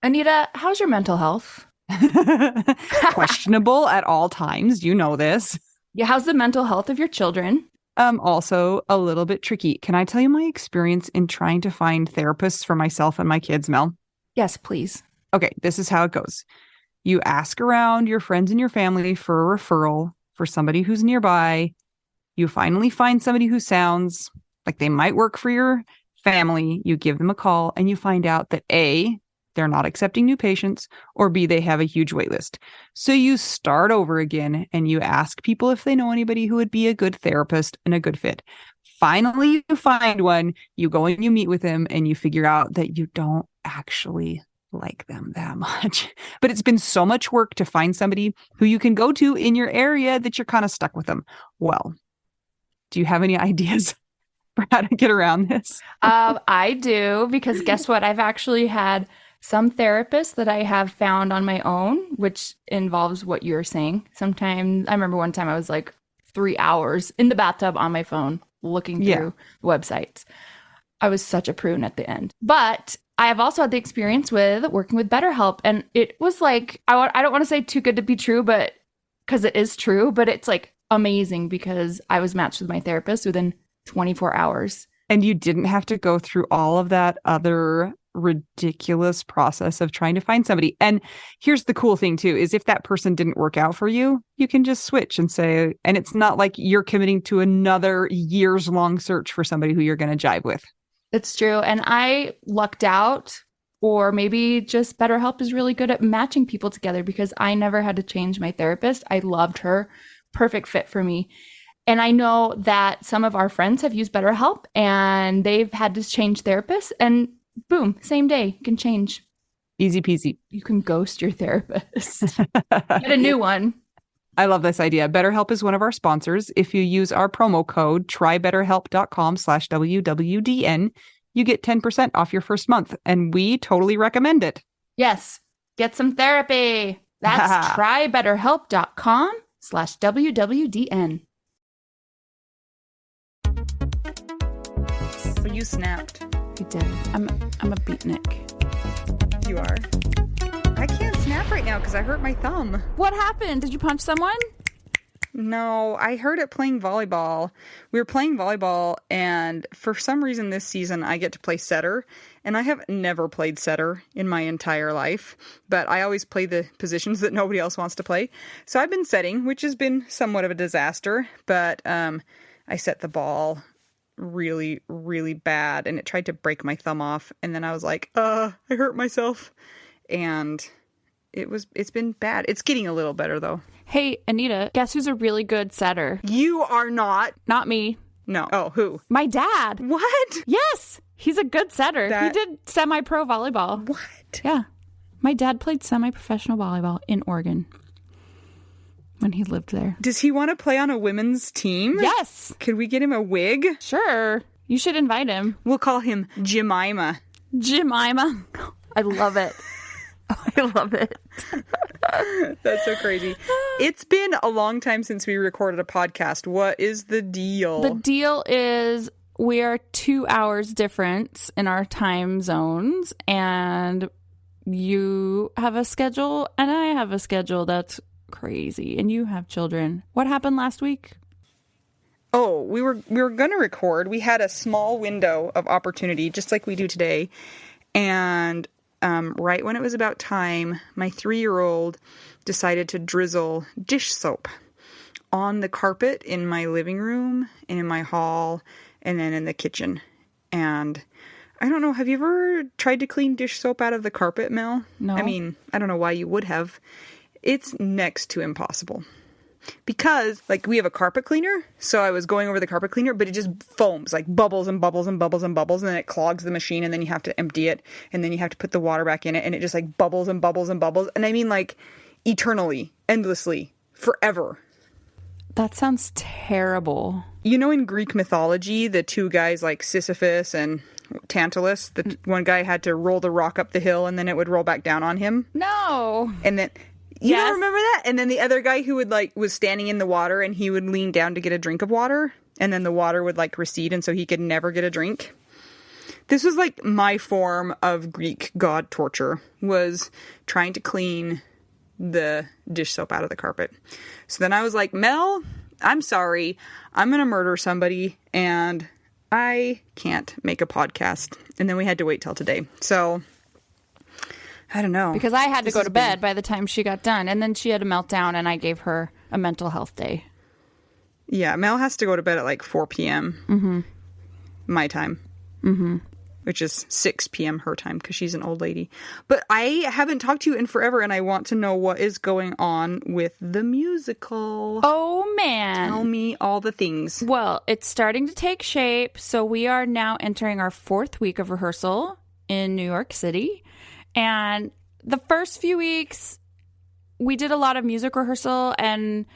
Anita, how's your mental health? Questionable at all times. You know this. Yeah, how's the mental health of your children? Also a little bit tricky. Can I tell you my experience in trying to find therapists for myself and my kids, Mel? Yes, please. Okay, this is how it goes. You ask around your friends and your family for a referral for somebody who's nearby. You finally find somebody who sounds like they might work for your family. You give them a call and you find out that A, they're not accepting new patients, or B, they have a huge wait list. So you start over again and you ask people if they know anybody who would be a good therapist and a good fit. Finally, you find one, you go and you meet with them and you figure out that you don't actually like them that much. But it's been so much work to find somebody who you can go to in your area that you're kind of stuck with them. Well, do you have any ideas for how to get around this? I do, because guess what? I've actually had some therapists that I have found on my own, which involves what you're saying. Sometimes I remember one time I was like 3 hours in the bathtub on my phone looking through websites. I was such a prune at the end. But I have also had the experience with working with BetterHelp. And it was like, I don't want to say too good to be true, but because it is true, but it's like amazing because I was matched with my therapist within 24 hours. And you didn't have to go through all of that other ridiculous process of trying to find somebody. And here's the cool thing too, is if that person didn't work out for you, you can just switch and say, and it's not like you're committing to another years long search for somebody who you're going to jive with. It's true. And I lucked out, or maybe just BetterHelp is really good at matching people together because I never had to change my therapist. I loved her. Perfect fit for me. And I know that some of our friends have used BetterHelp and they've had to change therapists, and boom, same day, you can change. Easy peasy. You can ghost your therapist. Get a new one. I love this idea. BetterHelp is one of our sponsors. If you use our promo code trybetterhelp.com/WWDN, you get 10% off your first month. And we totally recommend it. Yes. Get some therapy. That's trybetterhelp.com/WWDN. So you snapped. I did. I'm a beatnik. You are. I can't snap right now because I hurt my thumb. What happened? Did you punch someone? No, I hurt it playing volleyball. We were playing volleyball, and for some reason this season I get to play setter, and I have never played setter in my entire life, but I always play the positions that nobody else wants to play. So I've been setting, which has been somewhat of a disaster, but I set the ball really, really bad, and it tried to break my thumb off, and then I was like, I hurt myself. And it's been bad. It's getting a little better though. Hey, Anita, guess who's a really good setter? You are not. Not me. No. Oh, who? My dad. What? Yes, he's a good setter. He did semi-pro volleyball. What? Yeah. My dad played semi-professional volleyball in Oregon when he lived there. Does he want to play on a women's team? Yes. Could we get him a wig? Sure. You should invite him. We'll call him Jemima. Jemima. I love it. I love it. That's so crazy. It's been a long time since we recorded a podcast. What is the deal? The deal is we are 2 hours difference in our time zones, and you have a schedule and I have a schedule that's crazy, and you have children. What happened last week? Oh, we were going to record. We had a small window of opportunity, just like we do today. And right when it was about time, my 3-year-old decided to drizzle dish soap on the carpet in my living room and in my hall and then in the kitchen. And I don't know, have you ever tried to clean dish soap out of the carpet, Mel? No. I mean, I don't know why you would have. It's next to impossible. Because, like, we have a carpet cleaner, so I was going over the carpet cleaner, but it just foams, like bubbles and bubbles and bubbles and bubbles, and then it clogs the machine, and then you have to empty it, and then you have to put the water back in it, and it just, like, bubbles and bubbles and bubbles, and I mean, like, eternally, endlessly, forever. That sounds terrible. You know, in Greek mythology, the two guys, like Sisyphus and Tantalus, the one guy had to roll the rock up the hill, and then it would roll back down on him? No. And then... You don't remember that? And then the other guy who would was standing in the water, and he would lean down to get a drink of water, and then the water would recede, and so he could never get a drink. This was like my form of Greek god torture, was trying to clean the dish soap out of the carpet. So then I was like, Mel, I'm sorry. I'm going to murder somebody and I can't make a podcast. And then we had to wait till today. So I don't know. Because I had to go to bed by the time she got done. And then she had a meltdown and I gave her a mental health day. Yeah, Mel has to go to bed at like 4 p.m. My time. Which is 6 p.m. her time because she's an old lady. But I haven't talked to you in forever and I want to know what is going on with the musical. Oh, man. Tell me all the things. Well, it's starting to take shape. So we are now entering our 4th week of rehearsal in New York City. And the first few weeks, we did a lot of music rehearsal and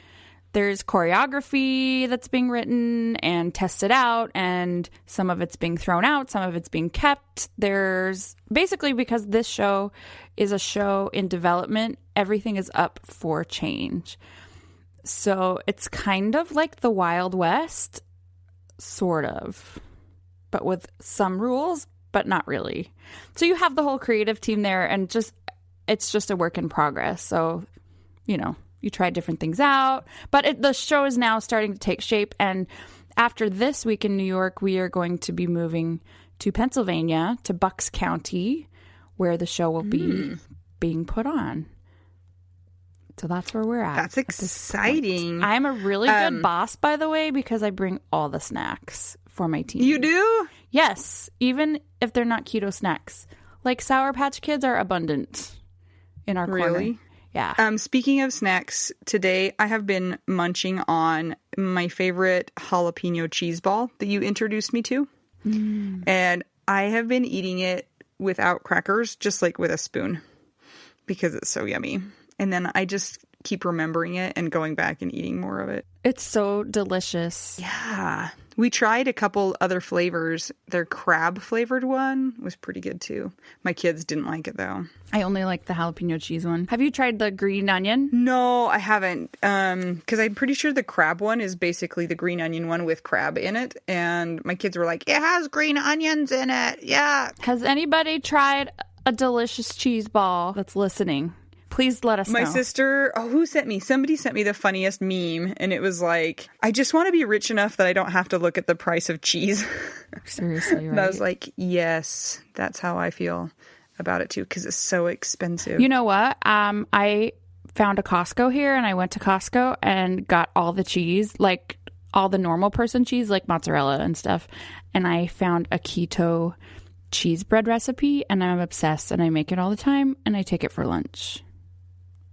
there's choreography that's being written and tested out, and some of it's being thrown out, some of it's being kept. There's basically, because this show is a show in development, everything is up for change. So it's kind of like the Wild West, sort of, but with some rules, but not really. So you have the whole creative team there, and it's just a work in progress. So, you know, you try different things out, but the show is now starting to take shape. And after this week in New York, we are going to be moving to Pennsylvania, to Bucks County, where the show will be being put on. So that's where we're at. That's exciting. I'm a really good boss, by the way, because I bring all the snacks for my team. You do? Yes, even if they're not keto snacks. Like Sour Patch Kids are abundant in our corner. Really? Yeah. Speaking of snacks, today I have been munching on my favorite jalapeno cheese ball that you introduced me to. And I have been eating it without crackers, just like with a spoon, because it's so yummy. And then I just keep remembering it and going back and eating more of it. It's so delicious. Yeah. We tried a couple other flavors. Their crab flavored one was pretty good too. My kids didn't like it though. I only like the jalapeno cheese one. Have you tried the green onion? No, I haven't. Because I'm pretty sure the crab one is basically the green onion one with crab in it. And my kids were like, it has green onions in it. Yeah. Has anybody tried a delicious cheese ball that's listening? Please let us know. My sister, who sent me? Somebody sent me the funniest meme, and it was like, I just want to be rich enough that I don't have to look at the price of cheese. Seriously, right? And I was like, yes, that's how I feel about it too, because it's so expensive. You know what? I found a Costco here, and I went to Costco and got all the cheese, like all the normal person cheese, like mozzarella and stuff. And I found a keto cheese bread recipe, and I'm obsessed, and I make it all the time, and I take it for lunch.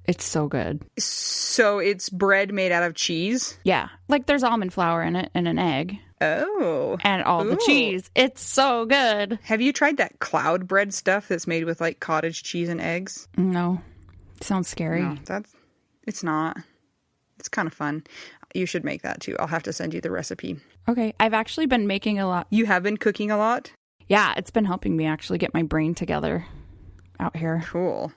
It's so good. So it's bread made out of cheese? Yeah. Like there's almond flour in it and an egg. Oh. And all the cheese. It's so good. Have you tried that cloud bread stuff that's made with like cottage cheese and eggs? No. Sounds scary. No, it's not. It's kind of fun. You should make that too. I'll have to send you the recipe. Okay. I've actually been making a lot. You have been cooking a lot? Yeah. It's been helping me actually get my brain together out here. Cool.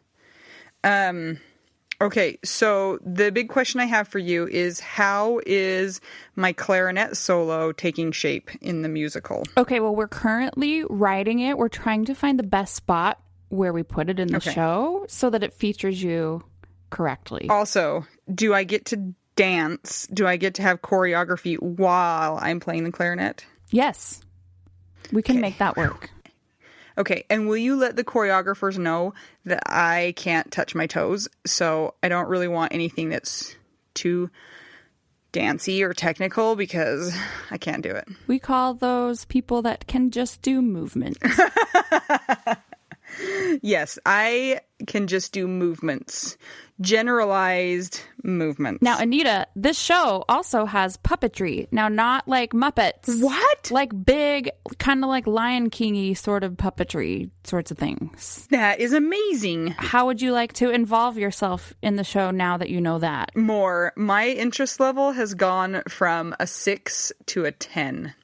Okay, so the big question I have for you is, how is my clarinet solo taking shape in the musical? Okay, well, we're currently writing it. We're trying to find the best spot where we put it in the show so that it features you correctly. Also, do I get to dance? Do I get to have choreography while I'm playing the clarinet? Yes. We can make that work. Okay, and will you let the choreographers know that I can't touch my toes? So I don't really want anything that's too dancey or technical because I can't do it. We call those people that can just do movement. Yes, I can just do movements. Generalized movements. Now, Anita, this show also has puppetry. Now, not like Muppets. What? Like big, kind of like Lion King-y sort of puppetry sorts of things. That is amazing. How would you like to involve yourself in the show now that you know that? More. My interest level has gone from a 6 to a 10.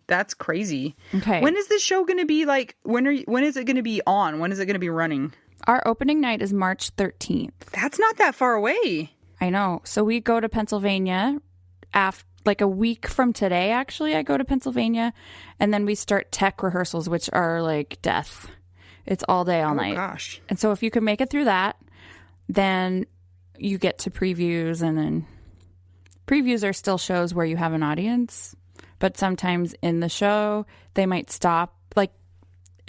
That's crazy. Okay. When is this show going to be like, when is it going to be on? When is it going to be running? Our opening night is March 13th. That's not that far away. I know. So we go to Pennsylvania like a week from today, actually, I go to Pennsylvania, and then we start tech rehearsals, which are like death. It's all day, all night. Gosh. And so if you can make it through that, then you get to previews, and then previews are still shows where you have an audience, but sometimes in the show, they might stop. Like,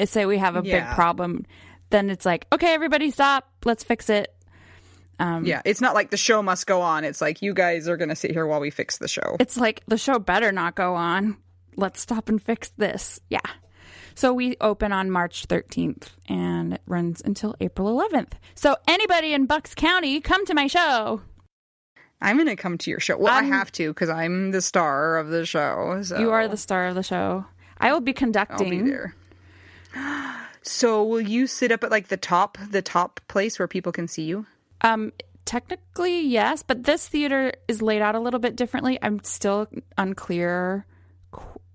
say we have a big problem, then it's like, okay, everybody stop, let's fix it. It's not like the show must go on. It's like, you guys are going to sit here while we fix the show. It's like, the show better not go on. Let's stop and fix this. Yeah. So we open on March 13th, and it runs until April 11th. So anybody in Bucks County, come to my show. I'm going to come to your show. Well, I have to, because I'm the star of the show. So. You are the star of the show. I will be conducting. I'll be there. So will you sit up at like the top place where people can see you? Technically, yes, but this theater is laid out a little bit differently. I'm still unclear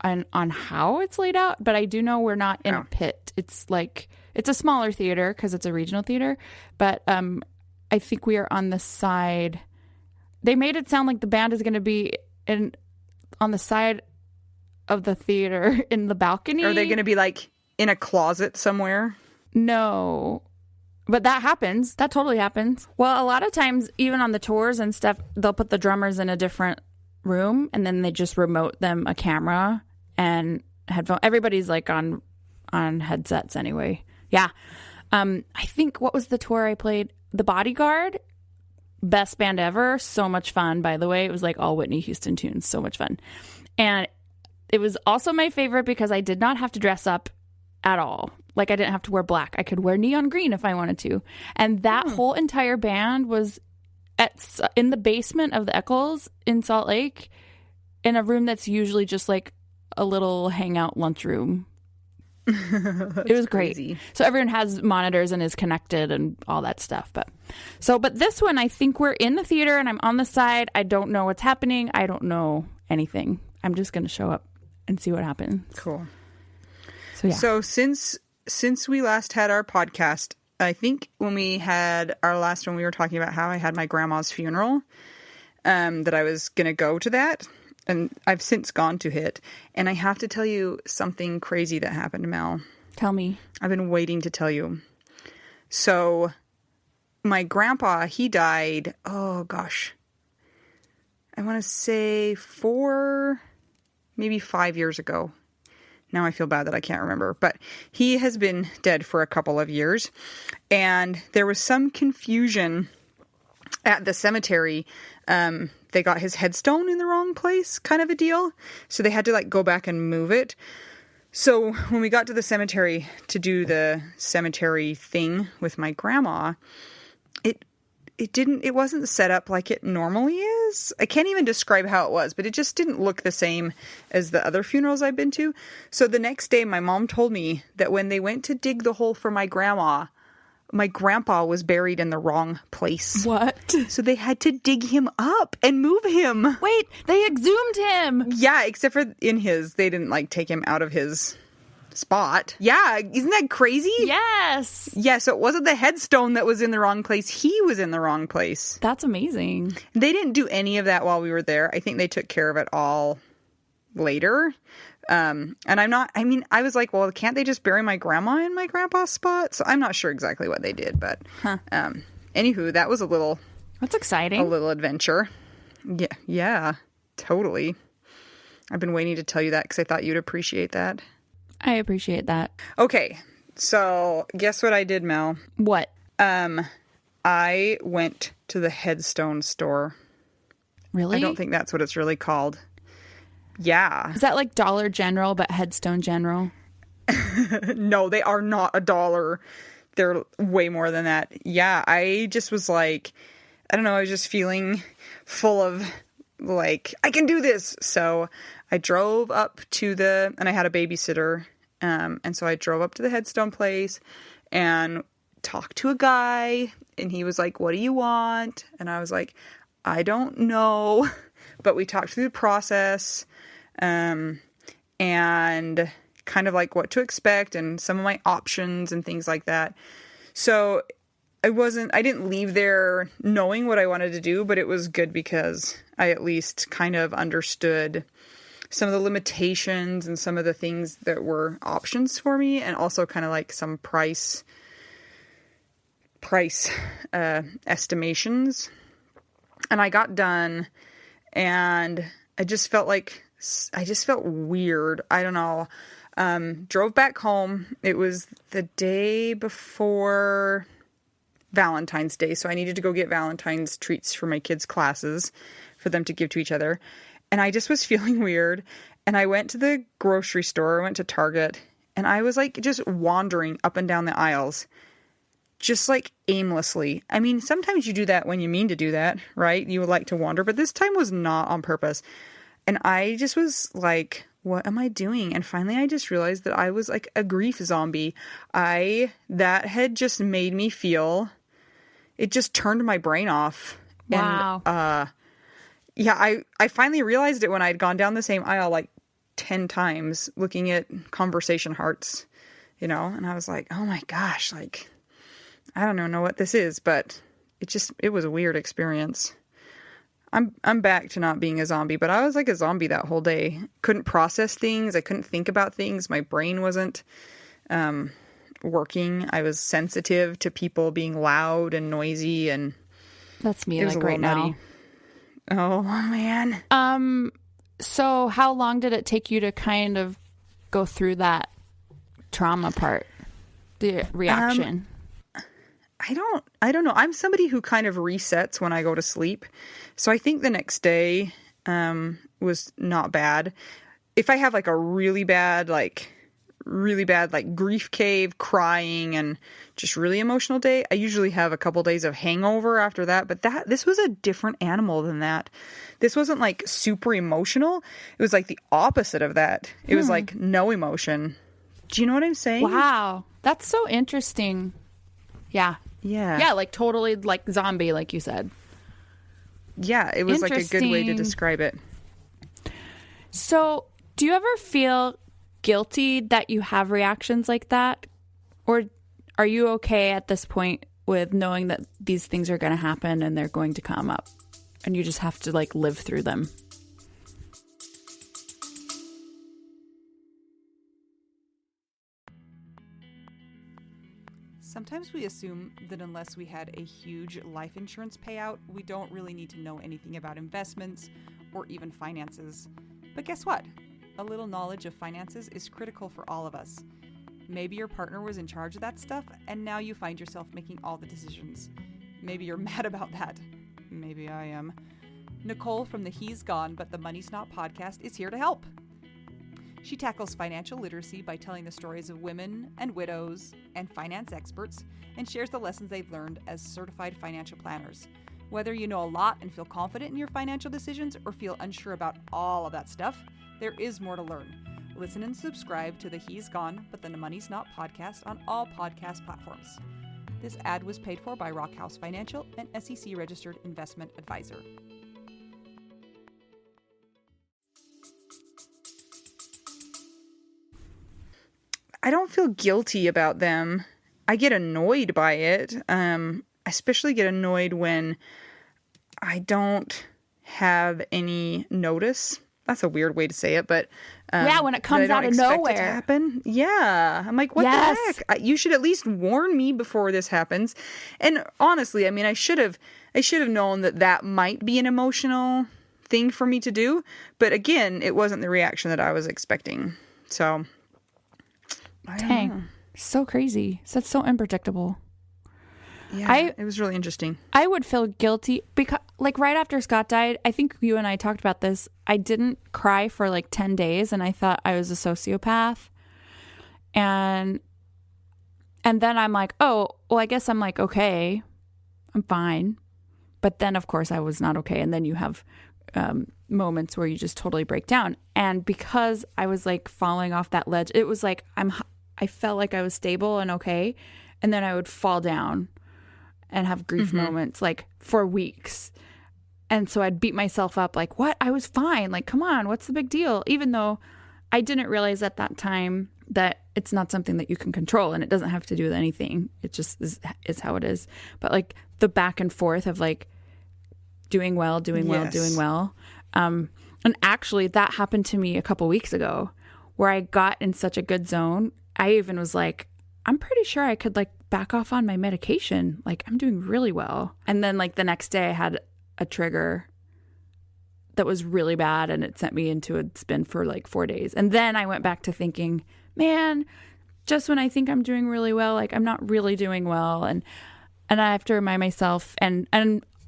on how it's laid out, but I do know we're not in a pit. It's like, it's a smaller theater because it's a regional theater, but I think we are on the side. They made it sound like the band is going to be on the side of the theater in the balcony. Are they going to be like in a closet somewhere? No. But that happens. That totally happens. Well, a lot of times, even on the tours and stuff, they'll put the drummers in a different room, and then they just remote them a camera and headphone. Everybody's like on headsets anyway. Yeah. I think, what was the tour I played? The Bodyguard. Best band ever. So much fun, by the way. It was like all Whitney Houston tunes. So much fun. And it was also my favorite because I did not have to dress up at all. Like, I didn't have to wear black. I could wear neon green if I wanted to. And that whole entire band was in the basement of the Eccles in Salt Lake, in a room that's usually just like a little hangout lunchroom. It was great. Crazy. So everyone has monitors and is connected and all that stuff. But this one, I think we're in the theater and I'm on the side. I don't know what's happening. I don't know anything. I'm just going to show up and see what happens. Cool. So yeah. So since we last had our podcast, I think when we had our last one, we were talking about how I had my grandma's funeral, that I was going to go to that. And I've since gone to it. And I have to tell you something crazy that happened, Mel. Tell me. I've been waiting to tell you. So my grandpa, he died, oh gosh, I want to say 4, maybe 5 years ago. Now I feel bad that I can't remember. But he has been dead for a couple of years. And there was some confusion at the cemetery. They got his headstone in the wrong place, kind of a deal. So they had to like go back and move it. So when we got to the cemetery to do the cemetery thing with my grandma, it wasn't set up like it normally is. I can't even describe how it was, but it just didn't look the same as the other funerals I've been to. So the next day, my mom told me that when they went to dig the hole for my grandma, my grandpa was buried in the wrong place. What? So they had to dig him up and move him. Wait, they exhumed him. Yeah, except for they didn't like take him out of his spot. Yeah, isn't that crazy? Yes. Yeah, so it wasn't the headstone that was in the wrong place. He was in the wrong place. That's amazing. They didn't do any of that while we were there. I think they took care of it all later. And I was like, well, can't they just bury my grandma in my grandpa's spot? So I'm not sure exactly what they did, but anywho, that was that's exciting. A little adventure. Yeah, totally. I've been waiting to tell you that because I thought you'd appreciate that. I appreciate that. Okay, so guess what I did, Mel? What? I went to the headstone store. Really? I don't think that's what it's really called. Yeah. Is that like Dollar General, but Headstone General? No, they are not $1. They're way more than that. Yeah, I just was like, I don't know, I was just feeling full of like, I can do this. So I drove up to and I had a babysitter. And so I drove up to the headstone place and talked to a guy. And he was like, what do you want? And I was like, I don't know. But we talked through the process. And kind of like what to expect and some of my options and things like that. So I didn't leave there knowing what I wanted to do, but it was good because I at least kind of understood some of the limitations and some of the things that were options for me, and also kind of like some price estimations. And I got done, and I just felt weird. I don't know. Drove back home. It was the day before Valentine's Day, so I needed to go get Valentine's treats for my kids' classes for them to give to each other. And I just was feeling weird. And I went to the grocery store, I went to Target, and I was like just wandering up and down the aisles, just like aimlessly. I mean, sometimes you do that when you mean to do that, right? You would like to wander, but this time was not on purpose. And I just was like, what am I doing? And finally I just realized that I was like a grief zombie. That had just made me feel, it just turned my brain off. Wow. And, yeah, I finally realized it when I'd gone down the same aisle like 10 times looking at conversation hearts, and I was like, oh my gosh, like, I don't know what this is, but it was a weird experience. I'm back to not being a zombie, but I was like a zombie that whole day. Couldn't process things. I couldn't think about things. My brain wasn't working. I was sensitive to people being loud and noisy, and that's me like right now. Nutty. Oh man. So how long did it take you to kind of go through that trauma part? The reaction? I don't know. I'm somebody who kind of resets when I go to sleep. So I think the next day was not bad. If I have like a really bad grief cave, crying, and just really emotional day, I usually have a couple days of hangover after that. But this was a different animal than that. This wasn't like super emotional. It was like the opposite of that. It was like no emotion. Do you know what I'm saying? Wow. That's so interesting. Yeah. Yeah. Yeah, like totally like zombie, like you said. Yeah, it was like a good way to describe it. So, do you ever feel guilty that you have reactions like that? Or are you okay at this point with knowing that these things are going to happen and they're going to come up and you just have to like live through them? Sometimes we assume that unless we had a huge life insurance payout, we don't really need to know anything about investments or even finances. But guess what? A little knowledge of finances is critical for all of us. Maybe your partner was in charge of that stuff, and now you find yourself making all the decisions. Maybe you're mad about that. Maybe I am. Nicole from the He's Gone But the Money's Not podcast is here to help. She tackles financial literacy by telling the stories of women and widows and finance experts, and shares the lessons they've learned as certified financial planners. Whether you know a lot and feel confident in your financial decisions or feel unsure about all of that stuff, there is more to learn. Listen and subscribe to the He's Gone But the Money's Not podcast on all podcast platforms. This ad was paid for by Rockhouse Financial, an SEC registered investment advisor. I don't feel guilty about them. I get annoyed by it. I especially get annoyed when I don't have any notice. That's a weird way to say it, but yeah, when it comes out of nowhere, it to happen. Yeah, I'm like, what the heck? You should at least warn me before this happens. And honestly, I mean, I should have known that might be an emotional thing for me to do. But again, it wasn't the reaction that I was expecting. So. Dang, so crazy. That's so unpredictable. Yeah, it was really interesting. I would feel guilty because, like, right after Scott died, I think you and I talked about this. I didn't cry for like 10 days, and I thought I was a sociopath. And then I'm like, oh, well, I guess I'm like, okay, I'm fine. But then, of course, I was not okay. And then you have moments where you just totally break down. And because I was like falling off that ledge, it was like I felt like I was stable and okay, and then I would fall down and have grief moments like for weeks. And so I'd beat myself up like, what? I was fine. Like, come on, what's the big deal? Even though I didn't realize at that time that it's not something that you can control, and it doesn't have to do with anything. It just is how it is. But like the back and forth of like doing well, doing well, doing well. And actually that happened to me a couple weeks ago where I got in such a good zone. I even was like, I'm pretty sure I could like back off on my medication. Like I'm doing really well. And then like the next day I had a trigger that was really bad and it sent me into a spin for like 4 days. And then I went back to thinking, man, just when I think I'm doing really well, like I'm not really doing well. And I have to remind myself and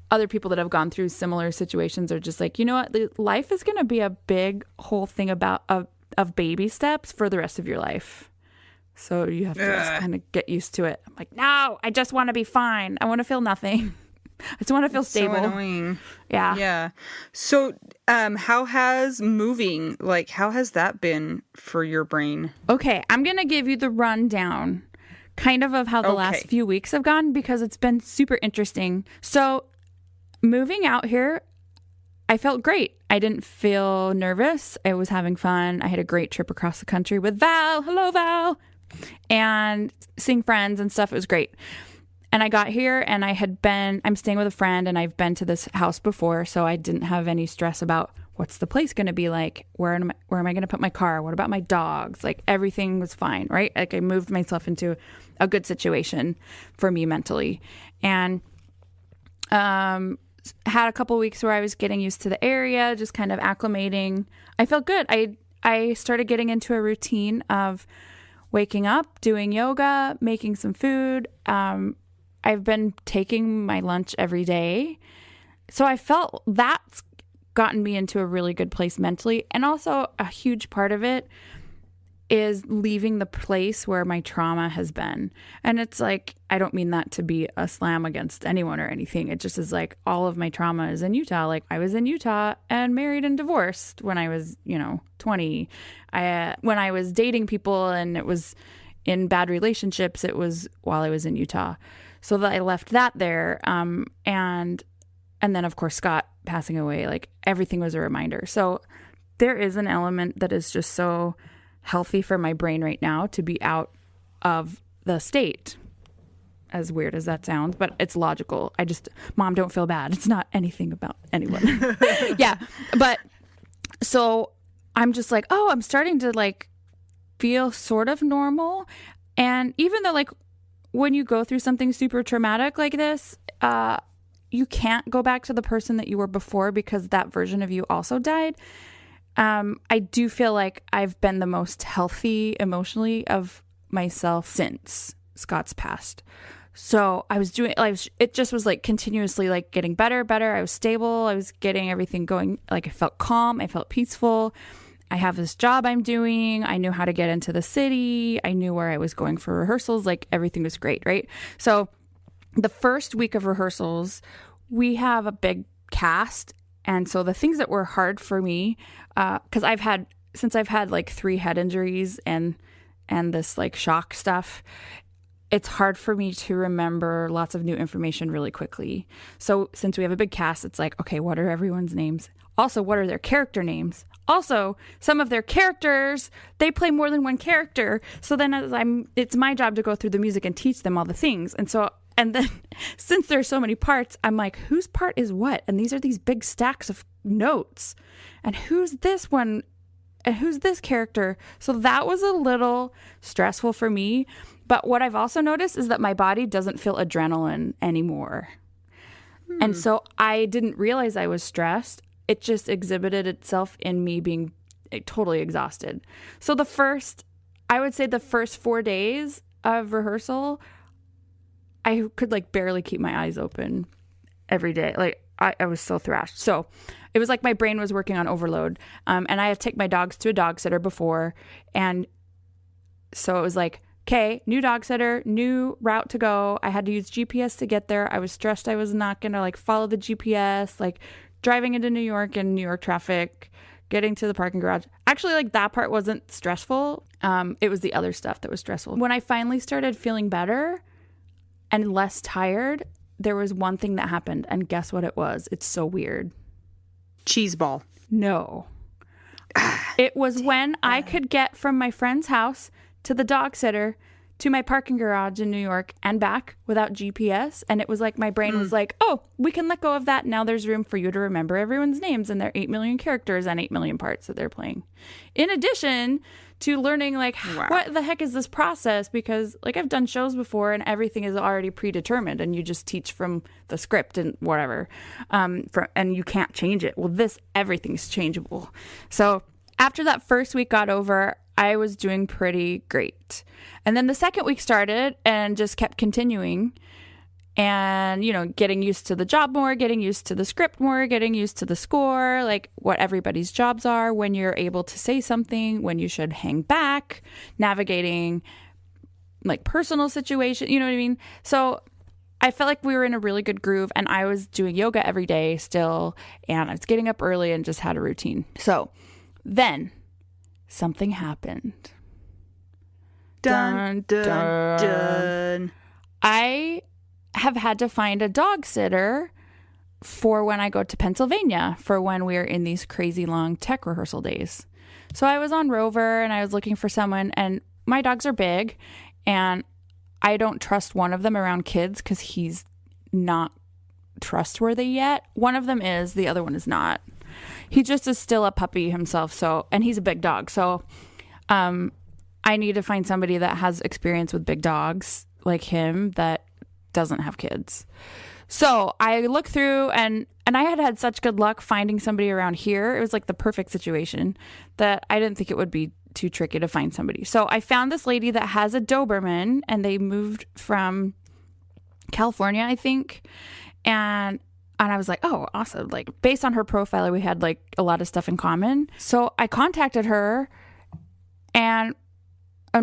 other people that have gone through similar situations are just like, you know what? Life is going to be a big whole thing about of baby steps for the rest of your life. So you have to just kind of get used to it. I'm like, no, I just want to be fine. I want to feel nothing. I just want to feel stable. So annoying. Yeah. Yeah. So how has moving, like how has that been for your brain? Okay. I'm going to give you the rundown kind of how the last few weeks have gone because it's been super interesting. So moving out here, I felt great. I didn't feel nervous. I was having fun. I had a great trip across the country with Val. Hello, Val. And seeing friends and stuff. It was great. And I got here and I'm staying with a friend and I've been to this house before. So I didn't have any stress about what's the place going to be like? Where am I going to put my car? What about my dogs? Like everything was fine, right? Like I moved myself into a good situation for me mentally. And, had a couple weeks where I was getting used to the area, just kind of acclimating. I felt good. I started getting into a routine of waking up, doing yoga, making some food. I've been taking my lunch every day. So I felt that's gotten me into a really good place mentally. And also a huge part of it is leaving the place where my trauma has been. And it's like, I don't mean that to be a slam against anyone or anything. It just is like all of my trauma is in Utah. Like I was in Utah and married and divorced when I was, 20. When I was dating people and it was in bad relationships, it was while I was in Utah. So that I left that there. And then of course, Scott passing away, like everything was a reminder. So there is an element that is just so healthy for my brain right now to be out of the state, as weird as that sounds, but it's logical. Mom, don't feel bad. It's not anything about anyone. Yeah. But so I'm just like, oh, I'm starting to like feel sort of normal. And even though like when you go through something super traumatic like this, you can't go back to the person that you were before because that version of you also died. I do feel like I've been the most healthy emotionally of myself since Scott's passed. So it just was like continuously like getting better. I was stable. I was getting everything going. Like I felt calm. I felt peaceful. I have this job I'm doing. I knew how to get into the city. I knew where I was going for rehearsals. Like everything was great. Right. So the first week of rehearsals, we have a big cast. And so the things that were hard for me, because I've had like 3 head injuries and this like shock stuff, it's hard for me to remember lots of new information really quickly. So since we have a big cast, it's like, okay, what are everyone's names? Also, what are their character names? Also, some of their characters, they play more than one character. So then it's my job to go through the music and teach them all the things. And then since there's so many parts, I'm like, whose part is what? And these are these big stacks of notes. And who's this one? And who's this character? So that was a little stressful for me. But what I've also noticed is that my body doesn't feel adrenaline anymore. And so I didn't realize I was stressed. It just exhibited itself in me being totally exhausted. So I would say the first 4 days of rehearsal, I could like barely keep my eyes open every day. Like I was so thrashed. So it was like my brain was working on overload. And I had to take my dogs to a dog sitter before. And so it was like, okay, new dog sitter, new route to go. I had to use GPS to get there. I was stressed I was not going to like follow the GPS, like driving into New York and New York traffic, getting to the parking garage. Actually, like that part wasn't stressful. It was the other stuff that was stressful. When I finally started feeling better and less tired, there was one thing that happened. And guess what it was? It's so weird. Cheese ball. No. It was when I could get from my friend's house to the dog sitter, to my parking garage in New York and back without GPS. And it was like my brain was like, oh, we can let go of that. Now there's room for you to remember everyone's names and their 8 million characters and 8 million parts that they're playing. In addition to learning, like, what the heck is this process? Because, like, I've done shows before and everything is already predetermined and you just teach from the script and whatever. And you can't change it. Well, everything's changeable. So after that first week got over, I was doing pretty great. And then the second week started and just kept continuing and, you know, getting used to the job more, getting used to the script more, getting used to the score, like what everybody's jobs are, when you're able to say something, when you should hang back, navigating like personal situation, you know what I mean? So I felt like we were in a really good groove and I was doing yoga every day still, and I was getting up early and just had a routine. So then something happened. Dun, dun, dun. I have had to find a dog sitter for when I go to Pennsylvania, for when we're in these crazy long tech rehearsal days. So I was on Rover and I was looking for someone, and my dogs are big and I don't trust one of them around kids because he's not trustworthy yet. One of them is, the other one is not. He just is still a puppy himself. So, and he's a big dog. So, I need to find somebody that has experience with big dogs like him that doesn't have kids. So I looked through and I had such good luck finding somebody around here. It was like the perfect situation that I didn't think it would be too tricky to find somebody. So I found this lady that has a Doberman, and they moved from California, I think. And I was like, oh, awesome. Like, based on her profile, we had like a lot of stuff in common. So I contacted her and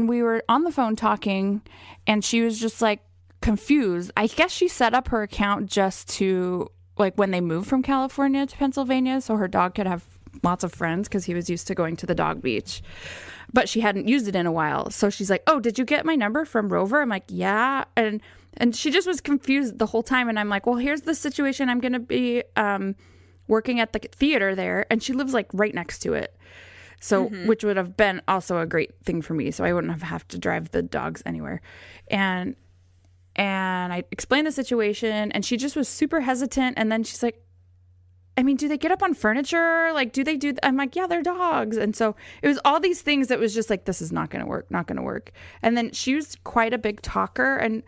we were on the phone talking, and she was just like confused. I guess she set up her account just to, like, when they moved from California to Pennsylvania, so her dog could have lots of friends because he was used to going to the dog beach. But she hadn't used it in a while. So she's like, oh, did you get my number from Rover? I'm like, yeah. And she just was confused the whole time. And I'm like, well, here's the situation. I'm going to be working at the theater there. And she lives like right next to it. So, which would have been also a great thing for me. So I wouldn't have to drive the dogs anywhere. And I explained the situation, and she just was super hesitant. And then she's like, I mean, do they get up on furniture? Like, do they do? I'm like, yeah, they're dogs. And so it was all these things that was just like, this is not going to work, not going to work. And then she was quite a big talker. And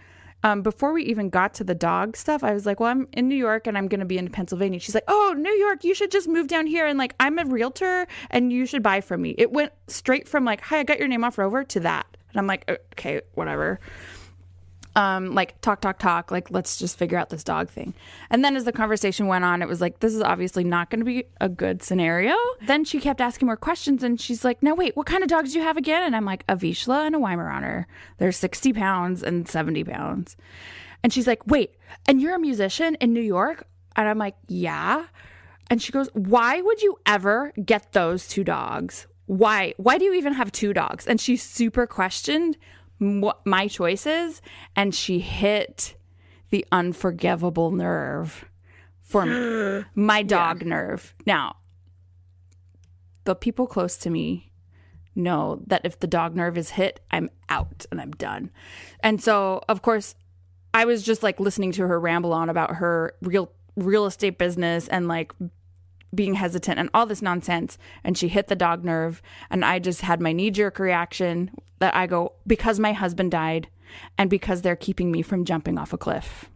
before we even got to the dog stuff, I was like, well, I'm in New York and I'm going to be in Pennsylvania. She's like, oh, New York, you should just move down here. And like, I'm a realtor and you should buy from me. It went straight from like, hi, I got your name off Rover to that. And I'm like, okay, whatever. Like talk, like, let's just figure out this dog thing. And then as the conversation went on, it was like, this is obviously not going to be a good scenario. Then she kept asking more questions, and she's like, now wait, what kind of dogs do you have again? And I'm like, a Vizsla and a Weimaraner. They're 60 pounds and 70 pounds. And she's like, wait, and you're a musician in New York? And I'm like, yeah. And she goes, why would you ever get those two dogs? Why do you even have two dogs? And she super questioned my choices, and she hit the unforgivable nerve for me. My dog nerve. Now, the people close to me know that if the dog nerve is hit, I'm out and I'm done. And so, of course, I was just like listening to her ramble on about her real estate business and like being hesitant and all this nonsense, and she hit the dog nerve, and I just had my knee-jerk reaction that I go, because my husband died and because they're keeping me from jumping off a cliff.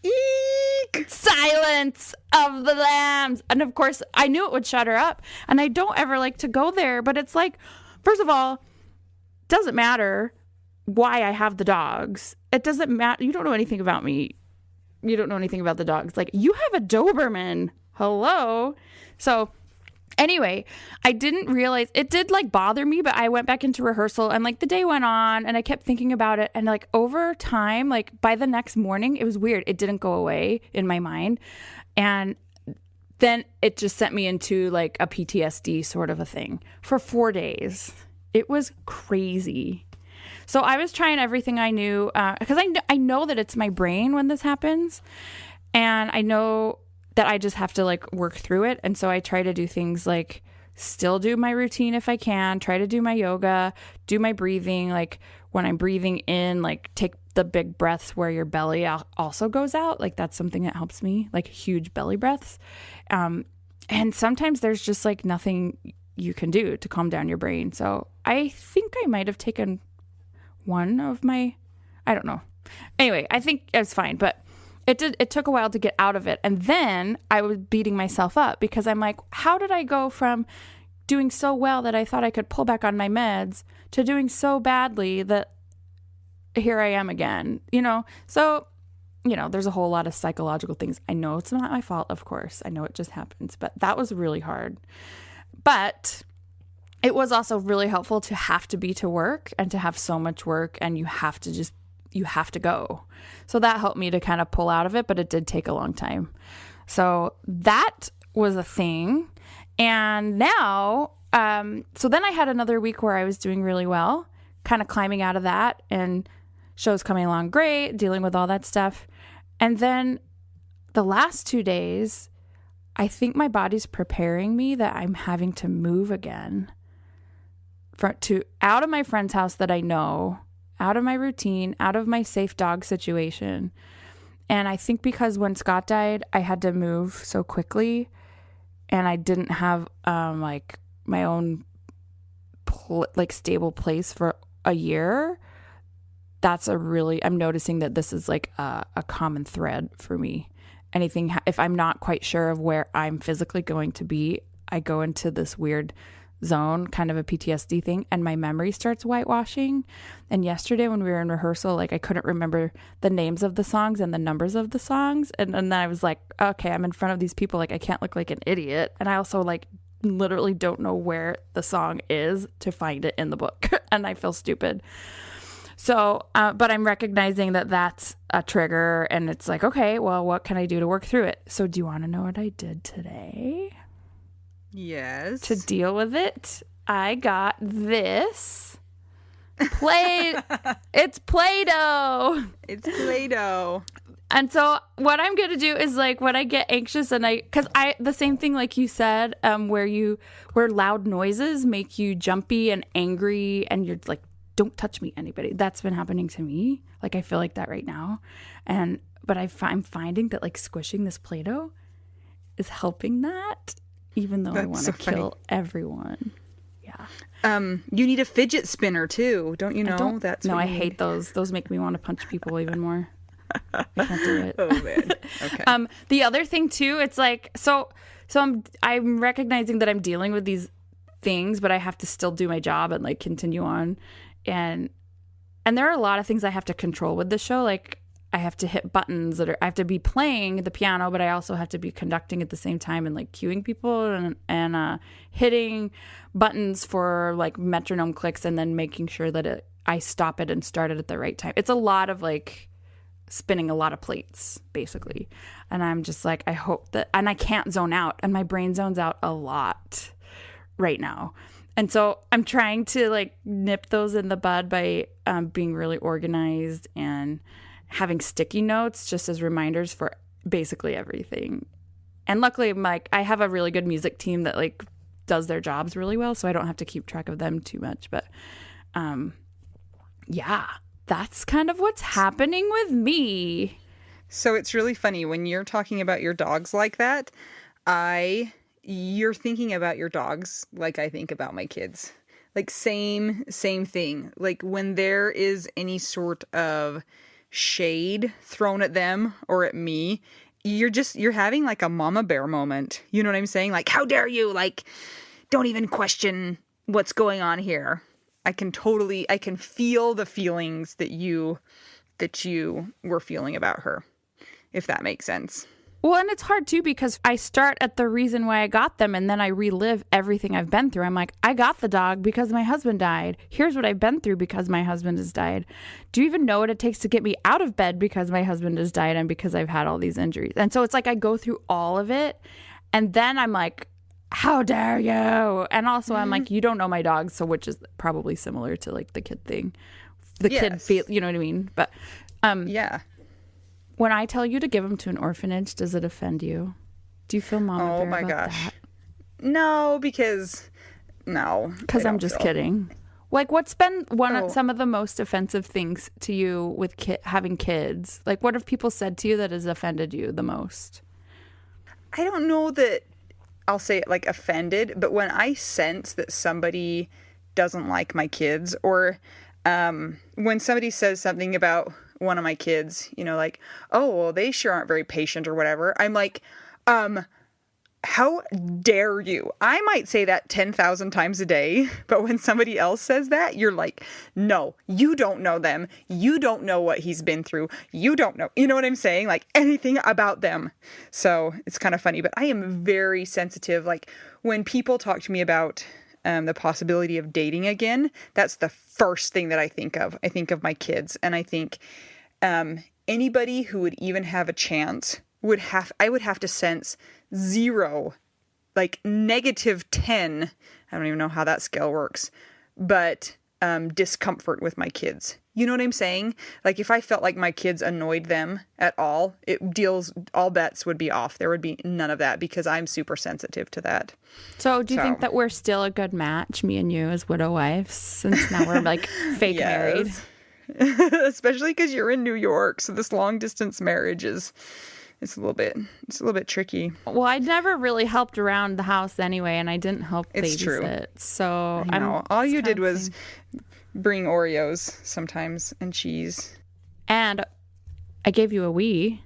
Eek! Silence of the lambs. And of course I knew it would shut her up, and I don't ever like to go there, but it's like, first of all, it doesn't matter why I have the dogs. It doesn't matter. You don't know anything about me. You don't know anything about the dogs. Like, you have a Doberman. Hello. So anyway, I didn't realize it did like bother me, but I went back into rehearsal, and like the day went on and I kept thinking about it. And like over time, like by the next morning, it was weird. It didn't go away in my mind. And then it just sent me into like a PTSD sort of a thing for 4 days. It was crazy. So I was trying everything I knew because I know that it's my brain when this happens. And I know that I just have to like work through it. And so I try to do things like still do my routine if I can, try to do my yoga, do my breathing. Like when I'm breathing in, like take the big breaths where your belly also goes out. Like that's something that helps me, like huge belly breaths. And sometimes there's just like nothing you can do to calm down your brain. So I think I might have taken one of my, I don't know. Anyway, I think it's fine, but it took a while to get out of it. And then I was beating myself up because I'm like, how did I go from doing so well that I thought I could pull back on my meds to doing so badly that here I am again, you know? So, you know, there's a whole lot of psychological things. I know it's not my fault, of course. I know it just happens, but that was really hard. But it was also really helpful to have to be to work and to have so much work, and you have to go. So that helped me to kind of pull out of it, but it did take a long time. So that was a thing. And now, so then I had another week where I was doing really well, kind of climbing out of that, and shows coming along great, dealing with all that stuff. And then the last 2 days, I think my body's preparing me that I'm having to move again out of my friend's house that I know, out of my routine, out of my safe dog situation. And I think because when Scott died, I had to move so quickly, and I didn't have like my own stable place for a year. I'm noticing that this is like a common thread for me. If I'm not quite sure of where I'm physically going to be, I go into this weird zone, kind of a PTSD thing, and my memory starts whitewashing. And yesterday when we were in rehearsal, like I couldn't remember the names of the songs and the numbers of the songs. And then I was like, okay, I'm in front of these people. Like I can't look like an idiot. And I also like literally don't know where the song is to find it in the book. And I feel stupid. So, but I'm recognizing that that's a trigger, and it's like, okay, well, what can I do to work through it? So do you want to know what I did today? Yes. To deal with it, I got this play. It's Play-Doh. It's Play-Doh. And so what I'm going to do is like when I get anxious because the same thing like you said, where loud noises make you jumpy and angry and you're like, don't touch me, anybody. That's been happening to me. Like, I feel like that right now. But I'm finding that, like, squishing this Play-Doh is helping that, even though I want to kill everyone. Yeah. You need a fidget spinner, too. Don't you know? I hate those. Those make me want to punch people even more. I can't do it. Oh, man. Okay. The other thing, too, it's like, so I'm recognizing that I'm dealing with these things, but I have to still do my job and, like, continue on. And there are a lot of things I have to control with this show. Like I have to hit buttons I have to be playing the piano, but I also have to be conducting at the same time and like cueing people and hitting buttons for like metronome clicks and then making sure that I stop it and start it at the right time. It's a lot of like spinning a lot of plates basically. And I'm just like, I hope that, and I can't zone out, and my brain zones out a lot right now. And so I'm trying to like nip those in the bud by being really organized and having sticky notes just as reminders for basically everything. And luckily, I have a really good music team that like does their jobs really well, so I don't have to keep track of them too much. But yeah, that's kind of what's happening with me. So it's really funny when you're talking about your dogs like that. You're thinking about your dogs like I think about my kids. Like same thing. Like when there is any sort of shade thrown at them or at me, you're having like a mama bear moment. You know what I'm saying? Like, how dare you? Like, don't even question what's going on here. I can feel the feelings that you were feeling about her, if that makes sense. Well, and it's hard, too, because I start at the reason why I got them, and then I relive everything I've been through. I'm like, I got the dog because my husband died. Here's what I've been through because my husband has died. Do you even know what it takes to get me out of bed because my husband has died and because I've had all these injuries? And so it's like I go through all of it, and then I'm like, how dare you? And also I'm like, you don't know my dog, so which is probably similar to, like, the kid thing. The kid feel, you know what I mean? But yeah. When I tell you to give them to an orphanage, does it offend you? Do you feel mama bear about that? No, because no, I Because I'm don't just feel. kidding. Like, what's been Oh, some of the most offensive things to you with having kids? Like, what have people said to you that has offended you the most? I don't know that I'll say it like offended, but when I sense that somebody doesn't like my kids, or when somebody says something about one of my kids, like, oh, well, they sure aren't very patient or whatever, I'm like, um, how dare you? I might say that 10,000 times a day, but when somebody else says that, you're like, no, you don't know them. You don't know what he's been through. You don't know. You know what I'm saying? Like anything about them. So it's kind of funny, but I am very sensitive. Like when people talk to me about the possibility of dating again, that's the first thing that I think of. I think of my kids, and I think anybody who would even have a chance I would have to sense zero, like -10. I don't even know how that scale works, but discomfort with my kids. You know what I'm saying? Like if I felt like my kids annoyed them at all, all bets would be off. There would be none of that because I'm super sensitive to that. So, do you think So, that we're still a good match, me and you, as widow wives, since now we're like fake married? yes. Especially because you're in New York, so this long distance marriage is it's a little bit tricky. Well, I never really helped around the house anyway, and I didn't help It's true. babysit. So, I know. All it's you kind did of the was same. bring Oreos sometimes and cheese. And I gave you a Wii.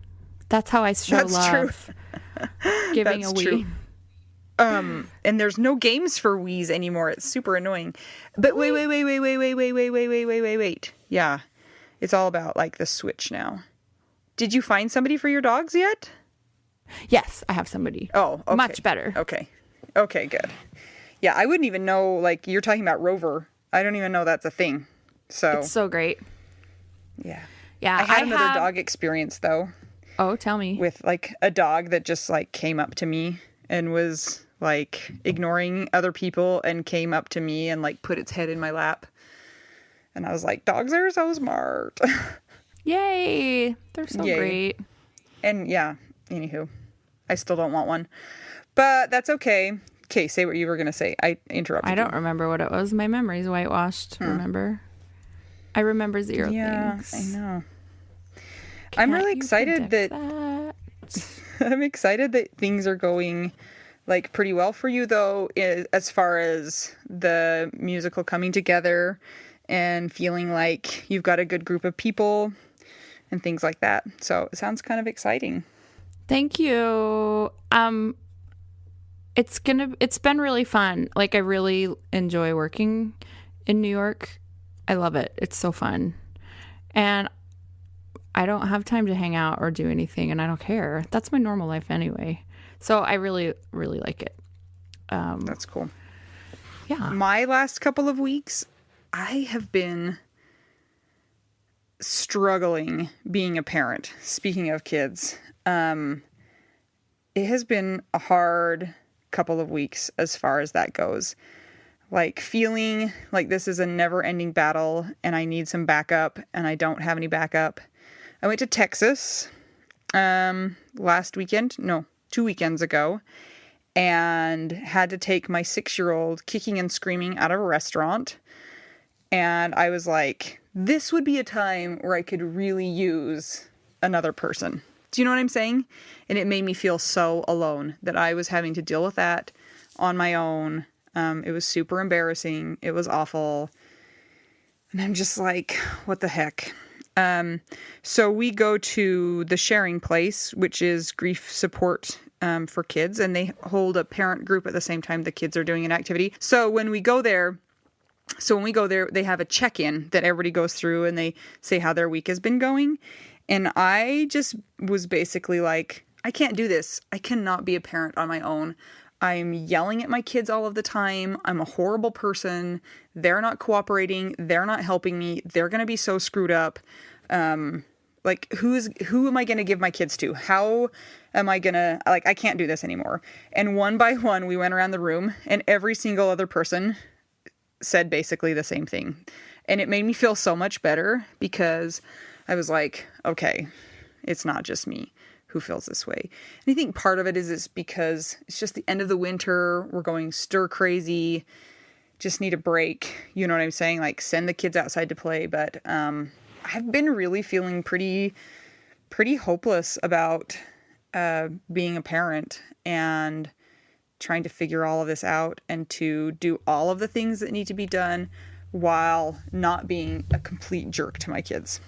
That's how I show That's true. love. Giving a That's Wii. true. And there's no games for Wii's anymore. It's super annoying. But wait. Yeah. It's all about like the Switch now. Did you find somebody for your dogs yet? Yes, I have somebody. Oh, okay. Much better. Okay. Okay, good. Yeah, I wouldn't even know, like, you're talking about Rover. I don't even know that's a thing. So, It's so great. yeah. Yeah, I had another dog experience, though, Oh, tell me. with, like, a dog that just, like, came up to me and was, like, ignoring other people and came up to me and, like, put its head in my lap. And I was like, dogs are so smart. Yay! They're so Yay. great. And, yeah, anywho, I still don't want one. But that's okay. Okay, say what you were going to say. I interrupted I don't you. remember what it was. My memory's whitewashed. Remember? I remember zero Yeah, things. I know. I'm really excited that I'm excited that things are going like pretty well for you though, as far as the musical coming together and feeling like you've got a good group of people and things like that. So it sounds kind of exciting. Thank you. It's been really fun. Like I really enjoy working in New York. I love it. It's so fun. And I don't have time to hang out or do anything, and I don't care. That's my normal life anyway. So I really, really like it. That's cool. Yeah. My last couple of weeks, I have been struggling being a parent. Speaking of kids, it has been a hard couple of weeks as far as that goes. Like feeling like this is a never-ending battle and I need some backup and I don't have any backup. I went to Texas last weekend, no, 2 weekends ago, and had to take my 6-year-old kicking and screaming out of a restaurant. And I was like, this would be a time where I could really use another person. Do you know what I'm saying? And it made me feel so alone that I was having to deal with that on my own. It was super embarrassing. It was awful. And I'm just like, what the heck? So we go to the Sharing Place, which is grief support for kids, and they hold a parent group at the same time the kids are doing an activity. So when we go there, they have a check-in that everybody goes through and they say how their week has been going. And I just was basically like, I can't do this. I cannot be a parent on my own. I'm yelling at my kids all of the time. I'm a horrible person. They're not cooperating. They're not helping me. They're going to be so screwed up. Like who am I going to give my kids to? How am I going to, like, I can't do this anymore. And one by one, we went around the room and every single other person said basically the same thing. And it made me feel so much better because I was like, okay, it's not just me. who feels this way. And I think part of it is because it's just the end of the winter. We're going stir crazy. Just need a break. You know what I'm saying? Like send the kids outside to play. But I've been really feeling pretty hopeless about being a parent and trying to figure all of this out and to do all of the things that need to be done while not being a complete jerk to my kids.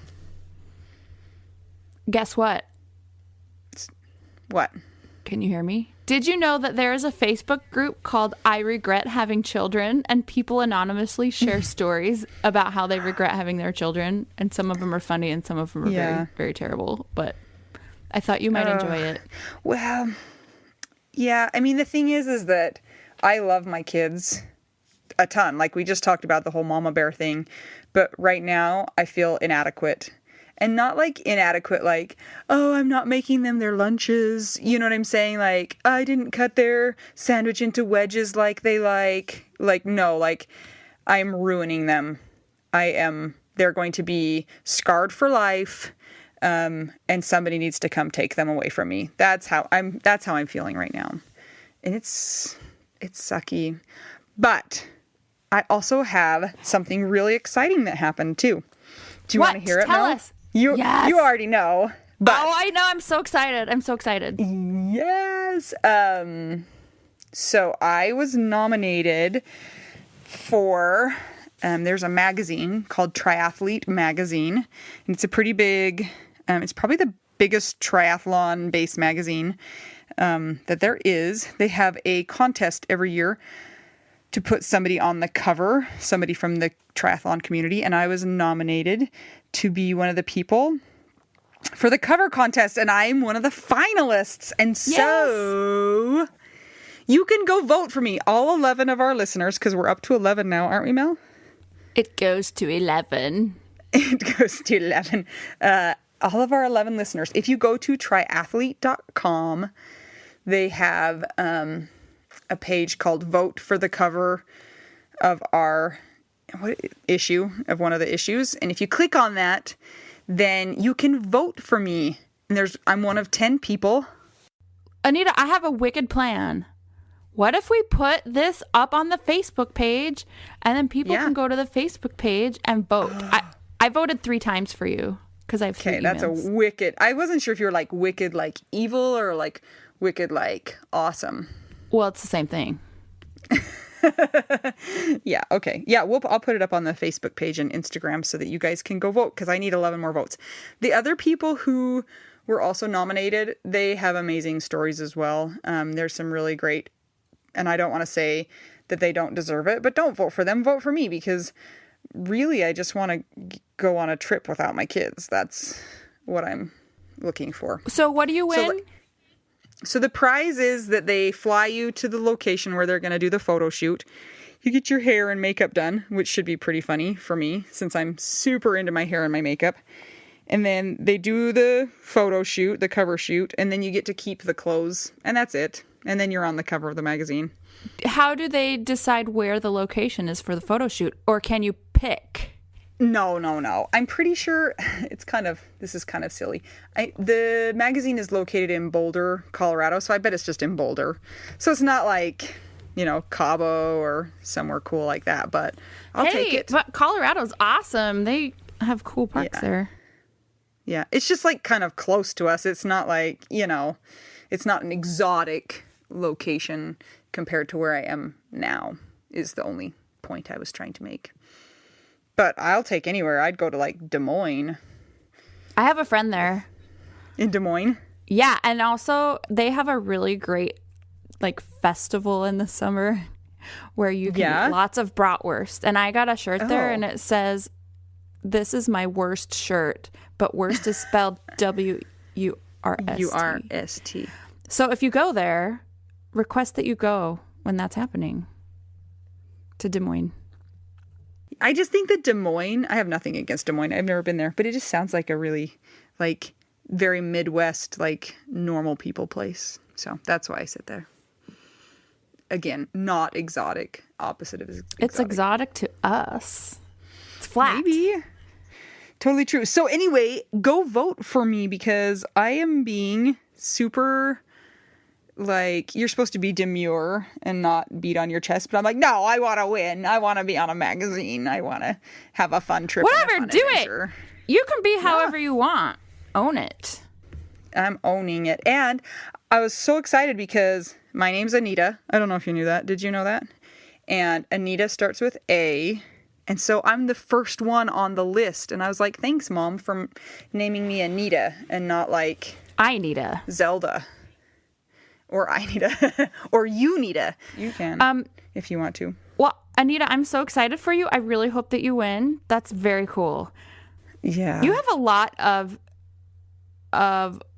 Guess what? What? Can you hear me? Did you know that there is a Facebook group called I Regret Having Children, and people anonymously share stories about how they regret having their children, and some of them are funny and some of them are very, very terrible, but I thought you might enjoy it. Well, yeah, I mean, the thing is that I love my kids a ton. Like we just talked about the whole mama bear thing, but right now I feel inadequate. And not like inadequate, like, oh, I'm not making them their lunches. You know what I'm saying? Like, I didn't cut their sandwich into wedges like they like. Like, no, like, I'm ruining them. They're going to be scarred for life. And somebody needs to come take them away from me. That's how I'm feeling right now. And it's sucky. But I also have something really exciting that happened too. Do you want to hear it, Tell Mel? us. Yes. You already know. But oh, I know. I'm so excited. Yes. So I was nominated for, there's a magazine called Triathlete Magazine. And it's a pretty big, it's probably the biggest triathlon-based magazine that there is. They have a contest every year to put somebody on the cover, somebody from the triathlon community, and I was nominated to be one of the people for the cover contest, and I'm one of the finalists. And so you can go vote for me, all 11 of our listeners, because we're up to 11 now, aren't we, Mel? It goes to 11. It goes to 11. All of our 11 listeners. If you go to triathlete.com, they have a page called Vote for the Cover of our issue, of one of the issues. And if you click on that, then you can vote for me. And I'm one of 10 people. Anita, I have a wicked plan. What if we put this up on the Facebook page and then people can go to the Facebook page and vote? I voted 3 times for you because I have 3 emails. That's a wicked. I wasn't sure if you were like wicked like evil or like wicked like awesome. Well, it's the same thing. Yeah, okay. Yeah, I'll put it up on the Facebook page and Instagram so that you guys can go vote because I need 11 more votes. The other people who were also nominated, they have amazing stories as well. There's some really great, and I don't want to say that they don't deserve it, but don't vote for them. Vote for me because really I just want to go on a trip without my kids. That's what I'm looking for. So what do you win? So the prize is that they fly you to the location where they're going to do the photo shoot. You get your hair and makeup done, which should be pretty funny for me since I'm super into my hair and my makeup. And then they do the photo shoot, the cover shoot, and then you get to keep the clothes, and that's it. And then you're on the cover of the magazine. How do they decide where the location is for the photo shoot? Or can you pick? No. I'm pretty sure this is kind of silly. The magazine is located in Boulder, Colorado, so I bet it's just in Boulder. So it's not like, Cabo or somewhere cool like that, but I'll take it. But Colorado's awesome. They have cool parks there. Yeah, it's just like kind of close to us. It's not like, it's not an exotic location compared to where I am now is the only point I was trying to make. But I'll take anywhere. I'd go to like Des Moines. I have a friend there. In Des Moines? Yeah, and also they have a really great like festival in the summer where you can get lots of bratwurst. And I got a shirt there and it says, "This is my worst shirt," but worst is spelled WURST. URST. So if you go there, request that you go when that's happening to Des Moines. I just think that Des Moines, I have nothing against Des Moines. I've never been there, but it just sounds like a really, like, very Midwest, like, normal people place. So that's why I sit there. Again, not exotic. Opposite of exotic. It's exotic to us. It's flat. Maybe. Totally true. So anyway, go vote for me because I am being super, like, you're supposed to be demure and not beat on your chest. But I'm like, no, I want to win. I want to be on a magazine. I want to have a fun trip. Whatever, do adventure. It. You can be however you want. Own it. I'm owning it. And I was so excited because my name's Anita. I don't know if you knew that. Did you know that? And Anita starts with A. And so I'm the first one on the list. And I was like, thanks, Mom, for naming me Anita and not like Anita. Zelda. Or Anita. Or you, Nita. You can, if you want to. Well, Anita, I'm so excited for you. I really hope that you win. That's very cool. Yeah. You have a lot of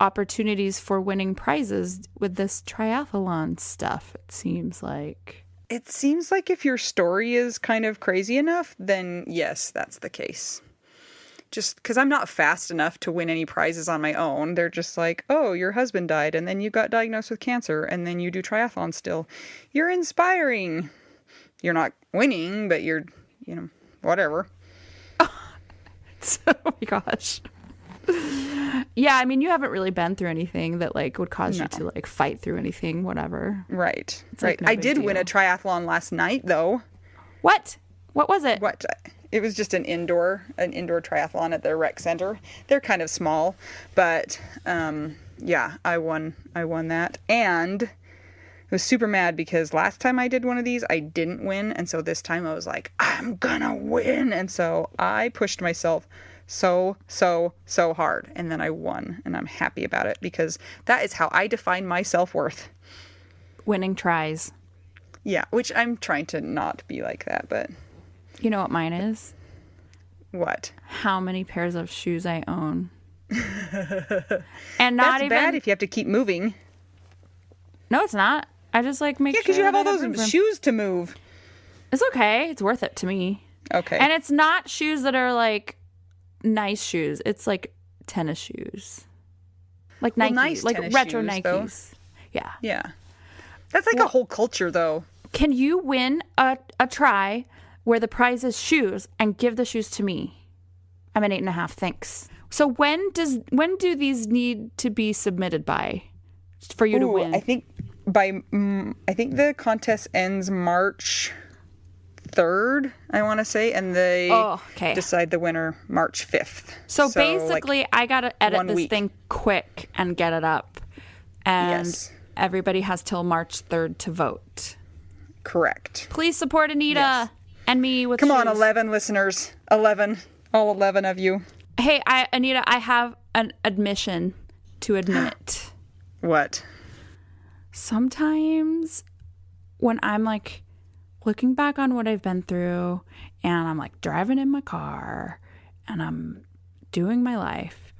opportunities for winning prizes with this triathlon stuff, it seems like. It seems like if your story is kind of crazy enough, then yes, that's the case. Just because I'm not fast enough to win any prizes on my own. They're just like, oh, your husband died and then you got diagnosed with cancer and then you do triathlon still. You're inspiring. You're not winning, but you're, whatever. Oh my gosh. Yeah, I mean, you haven't really been through anything that like would cause you to like fight through anything, whatever. Right. It's right. Like, no I did win a triathlon last night though. What? What was it? What? It was just an indoor triathlon at the rec center. They're kind of small, but yeah, I won that. And I was super mad because last time I did one of these, I didn't win, and so this time I was like, I'm gonna win. And so I pushed myself so hard, and then I won, and I'm happy about it because that is how I define my self-worth. Winning tries. Yeah, which I'm trying to not be like that, but you know what mine is? What? How many pairs of shoes I own. And not That's bad if you have to keep moving. No, it's not. I just like make sure. Yeah, because you have all those shoes to move. It's okay. It's worth it to me. Okay. And it's not shoes that are like nice shoes. It's like tennis shoes. Like Nike, nice like retro shoes, Nikes. Though. Yeah. Yeah. That's like a whole culture though. Can you win a try where the prize is shoes and give the shoes to me? I'm an 8.5. Thanks. So when do these need to be submitted by for you to win? I think the contest ends March 3rd, I want to say, and they decide the winner March 5th. So basically, like, I got to edit this thing quick and get it up. And everybody has till March 3rd to vote. Correct. Please support Anita and me with Come shoes. on, 11 listeners. 11. All 11 of you. Hey, Anita, I have an admission to admit. What? Sometimes when I'm like looking back on what I've been through and I'm like driving in my car and I'm doing my life,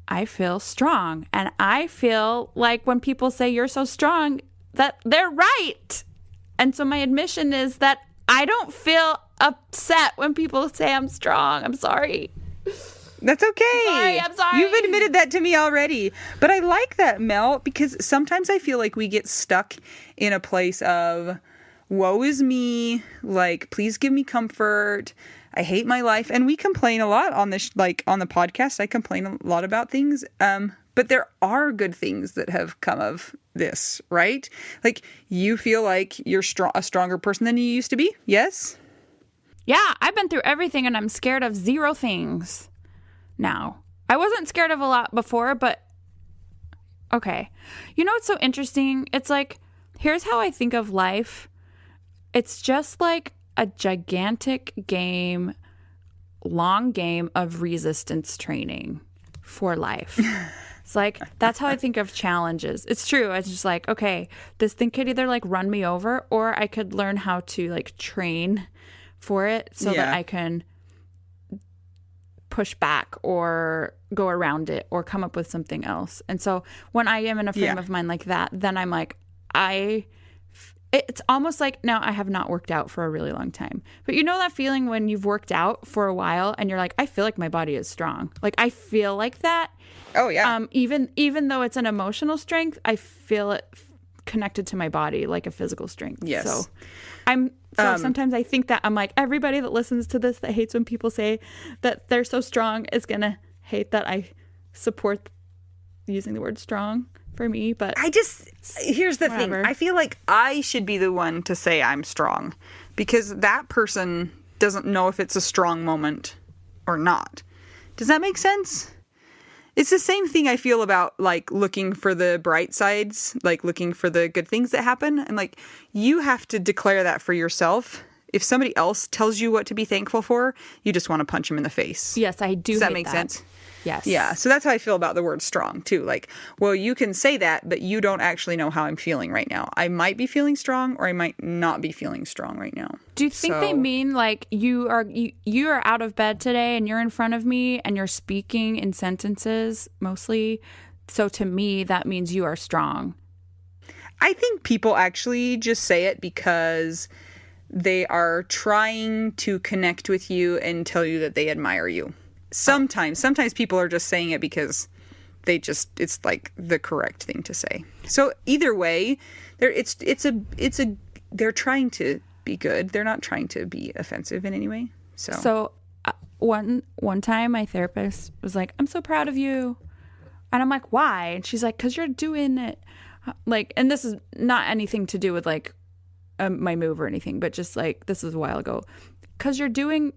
I feel strong. And I feel like when people say you're so strong, that they're right. And so my admission is that I don't feel upset when people say I'm strong. I'm sorry. That's okay. I'm sorry. You've admitted that to me already. But I like that, Mel, because sometimes I feel like we get stuck in a place of, woe is me, like, please give me comfort. I hate my life. And we complain a lot on this, like on the podcast. I complain a lot about things. But there are good things that have come of this, right? Like, you feel like you're a stronger person than you used to be. Yes? Yeah, I've been through everything and I'm scared of zero things now. I wasn't scared of a lot before, but okay. You know what's so interesting? It's like, here's how I think of life. It's just like a gigantic game, long game of resistance training for life. It's like, that's how I think of challenges. It's true. It's just like, okay, this thing could either like run me over or I could learn how to like train for it so that I can push back or go around it or come up with something else. And so when I am in a frame of mind like that, then I'm like, it's almost like, now I have not worked out for a really long time. But you know that feeling when you've worked out for a while and you're like, I feel like my body is strong. Like I feel like that. Oh yeah. Even though it's an emotional strength, I feel it connected to my body like a physical strength. Yes. So sometimes I think that I'm like, everybody that listens to this that hates when people say that they're so strong is gonna hate that I support using the word strong for me, but here's the whatever. thing. I feel like I should be the one to say I'm strong because that person doesn't know if it's a strong moment or not. Does that make sense? It's the same thing I feel about, like, looking for the bright sides, like, looking for the good things that happen. And, like, you have to declare that for yourself. If somebody else tells you what to be thankful for, you just want to punch them in the face. Yes, I do. Does that make sense? Yes. Yeah. So that's how I feel about the word strong, too. Like, well, you can say that, but you don't actually know how I'm feeling right now. I might be feeling strong or I might not be feeling strong right now. Do you think they mean like you are out of bed today and you're in front of me and you're speaking in sentences mostly? So to me, that means you are strong. I think people actually just say it because they are trying to connect with you and tell you that they admire you. Sometimes people are just saying it because it's like the correct thing to say. So either way, they're trying to be good. They're not trying to be offensive in any way. So one time my therapist was like, "I'm so proud of you," and I'm like, "Why?" And she's like, "'Cause you're doing it." Like, and this is not anything to do with like my move or anything, but just like this was a while ago. 'Cause you're doing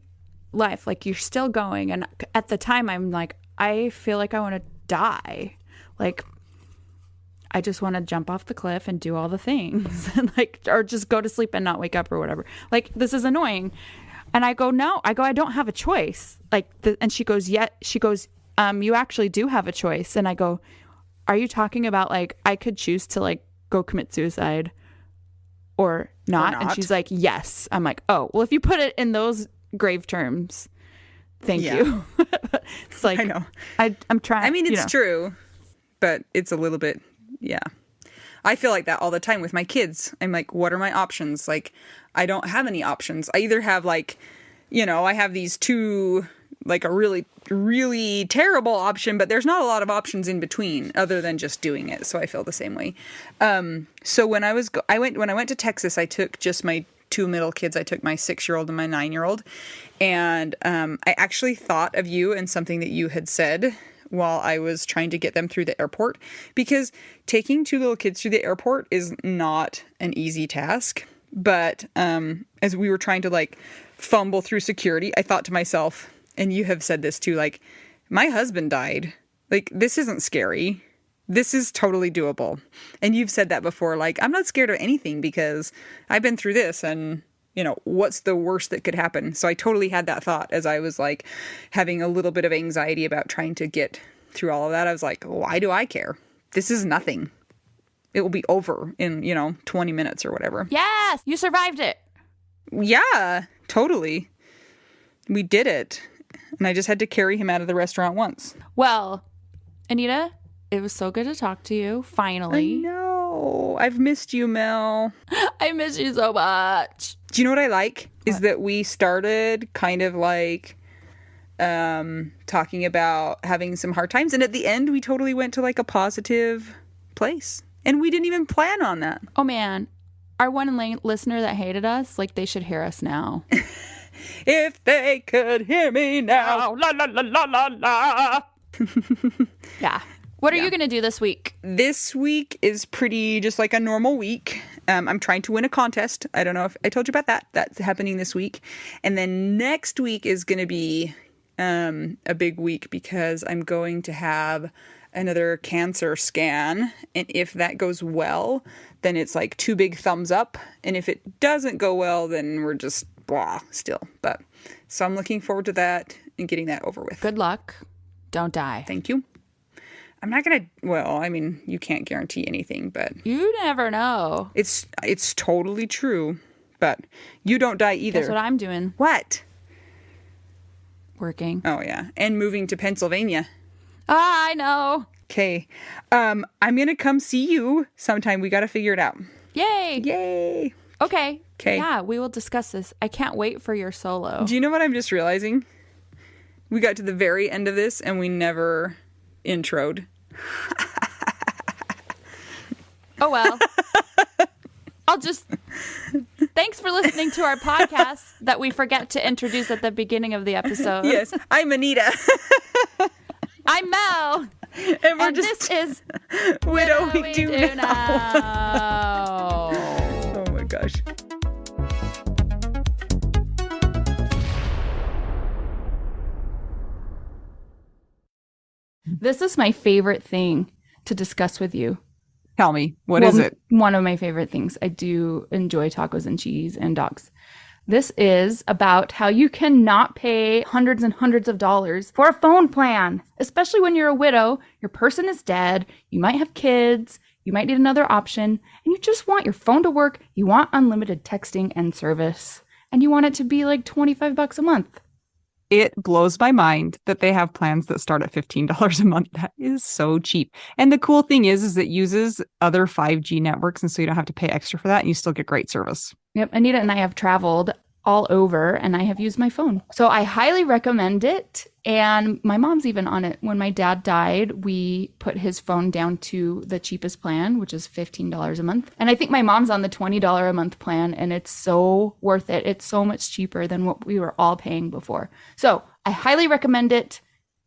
life, like you're still going. And at the time I'm like, I feel like I want to die. Like I just want to jump off the cliff and do all the things and like, or just go to sleep and not wake up or whatever. Like, this is annoying. And I go, no, I don't have a choice. Like, and she goes, you actually do have a choice. And I go, are you talking about like, I could choose to like go commit suicide or not? And she's like, yes. I'm like, oh, well, if you put it in those grave terms, thank you. It's like, I know. I'm trying. I mean, it's true, but it's a little bit, yeah. I feel like that all the time with my kids. I'm like, what are my options? Like, I don't have any options. I either have like, I have these two, like a really, really terrible option, but there's not a lot of options in between other than just doing it. So I feel the same way. So when I went to Texas, I took just my two middle kids. I took my 6-year-old and my 9-year-old. And I actually thought of you and something that you had said while I was trying to get them through the airport, because taking two little kids through the airport is not an easy task. But as we were trying to like fumble through security, I thought to myself, and you have said this too, like, my husband died. Like, this isn't scary. This is totally doable. And you've said that before, like, I'm not scared of anything because I've been through this and, what's the worst that could happen? So I totally had that thought as I was like having a little bit of anxiety about trying to get through all of that. I was like, why do I care? This is nothing. It will be over in, 20 minutes or whatever. Yes, you survived it. Yeah, totally. We did it. And I just had to carry him out of the restaurant once. Well, Anita, it was so good to talk to you, finally. I know. I've missed you, Mel. I miss you so much. Do you know what I like? Is that we started kind of like talking about having some hard times. And at the end, we totally went to like a positive place. And we didn't even plan on that. Oh, man. Our one listener that hated us, like, they should hear us now. If they could hear me now. La, la, la, la, la, la. Yeah. What are you going to do this week? This week is pretty just like a normal week. I'm trying to win a contest. I don't know if I told you about that. That's happening this week. And then next week is going to be a big week because I'm going to have another cancer scan. And if that goes well, then it's like 2 big thumbs up. And if it doesn't go well, then we're just blah still. But so I'm looking forward to that and getting that over with. Good luck. Don't die. Thank you. I'm not going to, well, I mean, you can't guarantee anything, but you never know. It's totally true, but you don't die either. That's what I'm doing. What? Working. Oh, yeah. And moving to Pennsylvania. Ah, I know. Okay. I'm going to come see you sometime. We got to figure it out. Yay. Yay. Okay. Okay. Yeah, we will discuss this. I can't wait for your solo. Do you know what I'm just realizing? We got to the very end of this and we never introed. Oh, well. Thanks for listening to our podcast that we forget to introduce at the beginning of the episode. Yes, I'm Anita. I'm Mel. And this is Widow, Widow, we do now. now. Oh my gosh. This is my favorite thing to discuss with you. Tell me, what is it? One of my favorite things. I do enjoy tacos and cheese and dogs. This is about how you cannot pay hundreds and hundreds of dollars for a phone plan, especially when you're a widow, your person is dead, you might have kids, you might need another option, and you just want your phone to work, you want unlimited texting and service, and you want it to be like $25 a month. It blows my mind that they have plans that start at $15 a month. That is so cheap. And the cool thing is it uses other 5G networks, and so you don't have to pay extra for that, and you still get great service. Yep, Anita and I have traveled all over, and I have used my phone. So I highly recommend it. And my mom's even on it. When my dad died, we put his phone down to the cheapest plan, which is $15 a month. And I think my mom's on the $20 a month plan, and it's so worth it. It's so much cheaper than what we were all paying before. So I highly recommend it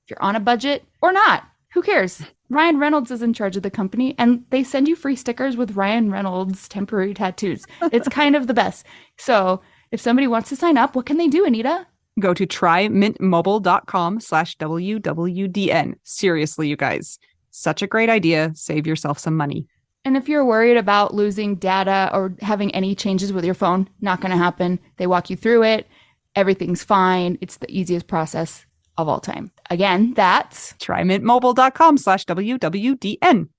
if you're on a budget or not. Who cares? Ryan Reynolds is in charge of the company, and they send you free stickers with Ryan Reynolds temporary tattoos. It's kind of the best. So if somebody wants to sign up, what can they do, Anita? Go to trymintmobile.com/WWDN. Seriously, you guys, such a great idea. Save yourself some money. And if you're worried about losing data or having any changes with your phone, not going to happen. They walk you through it. Everything's fine. It's the easiest process of all time. Again, that's trymintmobile.com/WWDN.